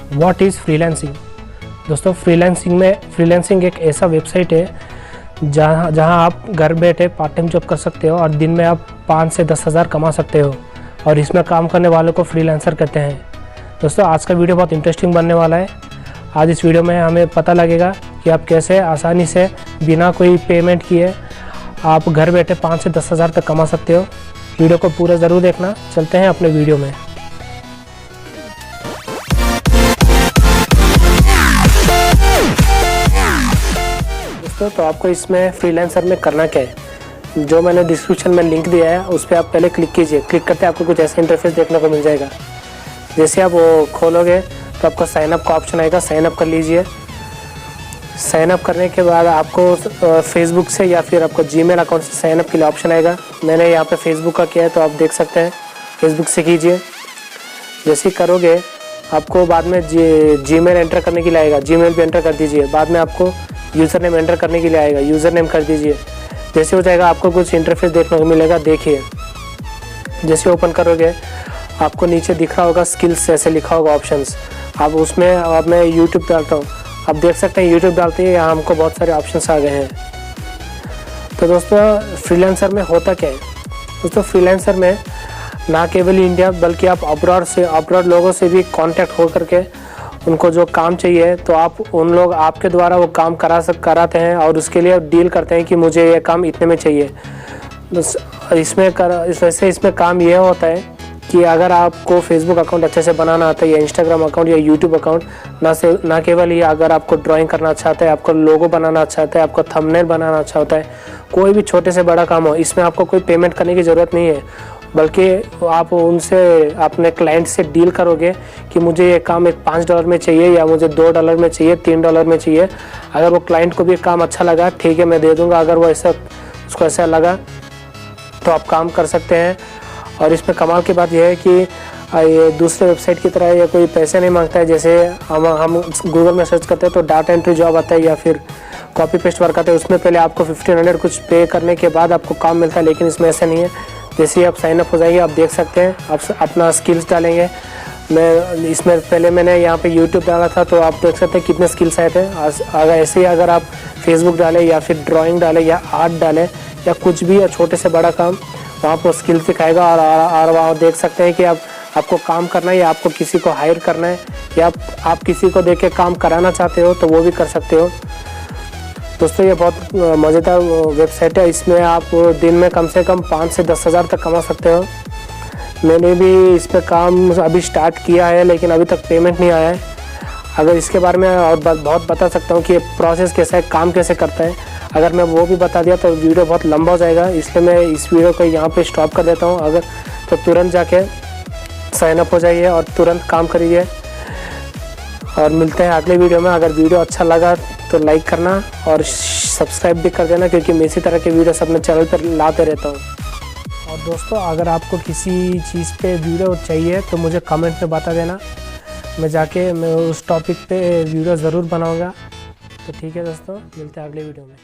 What is freelancing. दोस्तों freelancing एक ऐसा वेबसाइट है जहां आप घर बैठे पार्ट टाइम जॉब कर सकते हो और दिन में आप 5 से 10 हज़ार कमा सकते हो और इसमें काम करने वालों को फ्रीलांसर कहते हैं। दोस्तों आज का वीडियो बहुत इंटरेस्टिंग बनने वाला है। आज इस वीडियो में हमें पता लगेगा कि आप कैसे आसानी से बिना कोई पेमेंट किए आप घर बैठे 5 से 10 हज़ार तक कमा सकते हो। वीडियो को पूरा ज़रूर देखना। चलते हैं अपने वीडियो में। दोस्तों तो आपको इसमें फ्रीलांसर में करना क्या है, जो मैंने डिस्क्रिप्शन में लिंक दिया है उस पर आप पहले क्लिक कीजिए। क्लिक करते आपको कुछ ऐसा इंटरफेस देखने को मिल जाएगा। जैसे आप वो खोलोगे तो आपको साइनअप का ऑप्शन आएगा, साइनअप कर लीजिए। साइनअप करने के बाद आपको फेसबुक से या फिर आपको जीमेल अकाउंट से साइनअप के लिए ऑप्शन आएगा। मैंने यहाँ पे फेसबुक का किया है तो आप देख सकते हैं, फेसबुक से कीजिए। जैसे ही करोगे आपको बाद में जीमेल एंटर करने के लिए आएगा, जीमेल भी एंटर कर दीजिए। बाद में आपको यूज़र नेम एंटर करने के लिए आएगा, यूज़र नेम कर दीजिए। जैसे हो जाएगा आपको कुछ इंटरफेस देखने को मिलेगा। देखिए जैसे ओपन करोगे आपको नीचे दिख रहा होगा स्किल्स ऐसे लिखा होगा ऑप्शंस। आप उसमें अब मैं यूट्यूब डालता हूँ, आप देख सकते हैं यूट्यूब डालते ही यहाँ हमको बहुत सारे ऑप्शंस आ गए हैं। तो दोस्तों फ्रीलांसर में होता क्या है, दोस्तों फ्रीलांसर में ना केवल इंडिया बल्कि आप अब्रॉड लोगों से भी कांटेक्ट हो करके उनको जो काम चाहिए तो आप उन लोग आपके द्वारा वो काम कराते हैं और उसके लिए डील करते हैं कि मुझे ये काम इतने में चाहिए। इसमें काम ये होता है कि अगर आपको फेसबुक अकाउंट अच्छे से बनाना आता है या इंस्टाग्राम अकाउंट या यूट्यूब अकाउंट, ना केवल ये, अगर आपको ड्राइंग करना अच्छा आता है, आपको लोगो बनाना अच्छा आता है, आपको थंबनेल बनाना अच्छा होता है, कोई भी छोटे से बड़ा काम हो, इसमें आपको कोई पेमेंट करने की ज़रूरत नहीं है। बल्कि आप उनसे अपने क्लाइंट से डील करोगे कि मुझे ये काम एक $5 में चाहिए या मुझे $2 में चाहिए, $3 में चाहिए। अगर वो क्लाइंट को भी काम अच्छा लगा ठीक है मैं दे दूँगा, अगर वो उसको ऐसा लगा तो आप काम कर सकते हैं। और इसमें कमाल की बात यह है कि ये दूसरे वेबसाइट की तरह ये कोई पैसे नहीं मांगता है। जैसे हम गूगल में सर्च करते हैं तो डाटा एंट्री जॉब आता है या फिर कॉपी पेस्ट वर्क आता है, उसमें पहले आपको 1500 कुछ पे करने के बाद आपको काम मिलता है, लेकिन इसमें ऐसा नहीं है। जैसे ही आप साइन अप हो जाइए आप देख सकते हैं, आप अपना स्किल्स डालेंगे। इसमें पहले मैंने यहाँ पे यूट्यूब डाला था तो आप देख सकते हैं कितने स्किल्स आए थे। अगर ऐसे ही अगर आप फेसबुक डालें या फिर ड्राइंग डालें या आर्ट डालें या कुछ भी या छोटे से बड़ा काम, वहाँ पर स्किल्स दिखाएगा। और वहाँ देख सकते हैं कि आपको काम करना है या आपको किसी को हायर करना है या आप किसी को देख के काम कराना चाहते हो तो वो भी कर सकते हो। दोस्तों ये बहुत मज़ेदार वेबसाइट है। इसमें आप दिन में कम से कम 5 से 10 हज़ार तक कमा सकते हो। मैंने भी इस पर काम अभी स्टार्ट किया है लेकिन अभी तक पेमेंट नहीं आया है। अगर इसके बारे में और बहुत बता सकता हूँ कि प्रोसेस कैसा है, काम कैसे करता है, अगर मैं वो भी बता दिया तो वीडियो बहुत लंबा हो जाएगा, इसलिए मैं इस वीडियो को यहाँ पे स्टॉप कर देता हूँ। अगर तो तुरंत जाके साइन अप हो जाइए और तुरंत काम करिए। और मिलते हैं अगले वीडियो में। अगर वीडियो अच्छा लगा तो लाइक करना और सब्सक्राइब भी कर देना, क्योंकि मैं इसी तरह के वीडियोस अपने चैनल पर लाते रहता हूँ। और दोस्तों अगर आपको किसी चीज़ पे वीडियो चाहिए तो मुझे कमेंट में बता देना, मैं उस टॉपिक पे वीडियो ज़रूर बनाऊँगा। तो ठीक है दोस्तों, मिलते हैं अगले वीडियो में।